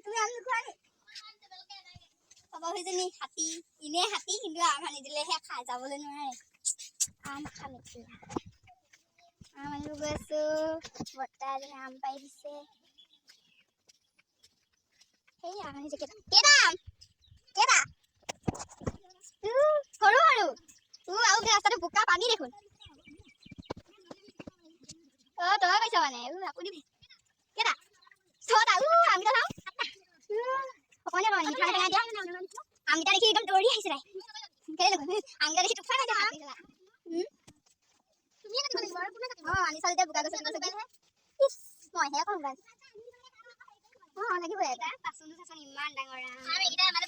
তুমি আমি খোৱানি বাবাজনী হাতী ইনে হাতী কিন্তু আম আনি দিলেহে খাই যাবলৈ নোৱাৰে আম খাম এতিয়া আম আনিব গৈ আছো বৰ্তা এজনে আম পাৰি দিছে সেই আম আনিছে কেইটা সৰু সৰু আৰু ৰাস্তাটো বোকা পানী দেখোন তই কৈছ মানে আপুনি কেইটা ছটা আমকেইটা চাওঁ অকণে বাৰু মিঠা টেঙা দিয়া আমকেইটা দেখি একদম দৌৰি আহিছে তাই আমকেইটা দেখি তোক ফাই নাযাওঁ আনি চালি বোকা গছে মইহে কম গাছ লাগিবই পাচন ইমান ডাঙৰ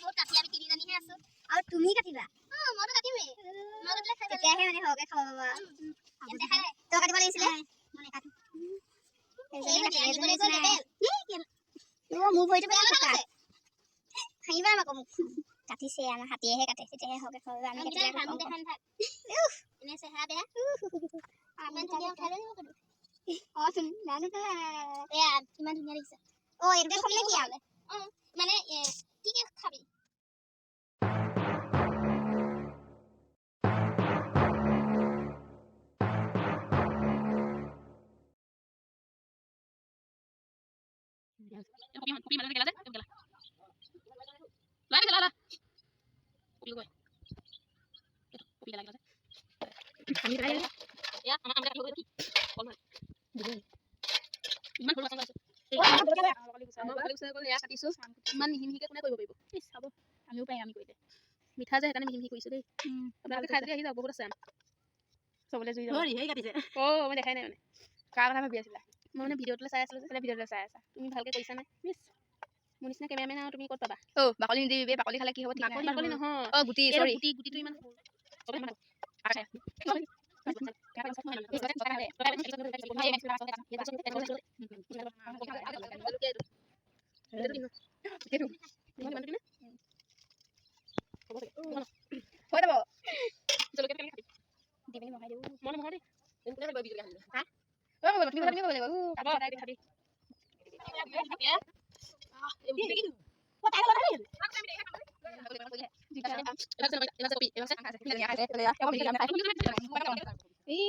বহুত কাটি আমি তিনিজনীহে আছো আৰু তুমি কাটিবা মইতো কাটিমেই তেতিয়াহে মানে সৰহকে খাব পাবা তই কাটিব লাগিছিলে মোৰ ভৰিটো ভাঙিবা আকৌ মোক কাটিছে আমাৰ হাতীয়েহে কাটে তেতিয়াহে সৰহকে খাব আমি কিমান ধুনীয়া দেখিছে এইটোকে খাবি নেকি মানে কি কি খাবি Kopi mana segala sih? Segala. Lari segala. Kopi gue. Kopi lagi segala. Kami terakhir. Ya, anak ambil kopi. Kolon. Iman kolon sama. Kalau saya kolon ya katisu. Iman mihi ke kono কৰিব পাৰিব। Is হ'ব। আমিও পাই আমি কৰিলে। মিঠা যে সেইকাৰণে মিহি কৰিছো দেই। আপোনালোকে খাই যদি আহি যাওক বহুত আছে আম। চবলে জুই যাব। হৰি হেই কাটিছে। মই দেখাই নাই মানে। কাৰ কথা ভাবি আছিলা? মই মানে ভিডিঅ'টোলে চাই আছিলো যে ভিডিঅ'টোলে চাই আছা তুমি ভালকে কৰিছা নে মিছ মোৰ নিচিনা কেমেৰামেন আৰু তুমি ক'ত পাবা বাকলি নিদিবি বাকলি খালে কি হ'ব ঠিক নাই বাকলি নহয় গুটি সৰি গুটিটো ইমান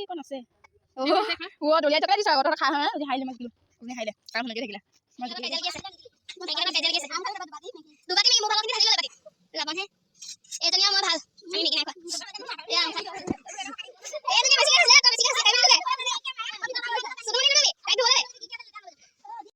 con আছে দলিয়াই টকাই দিছ আগত খাই হয় খাই মাছ দিলো কোনে খাইলে কাম লাগি থাকিলা দুবাটি মোৰ ভাগৰ কিন্তু ভাজি ল'লে বাটি লাভাহে এজনীয়া মই ভাল আমি নেকি নাই খোৱা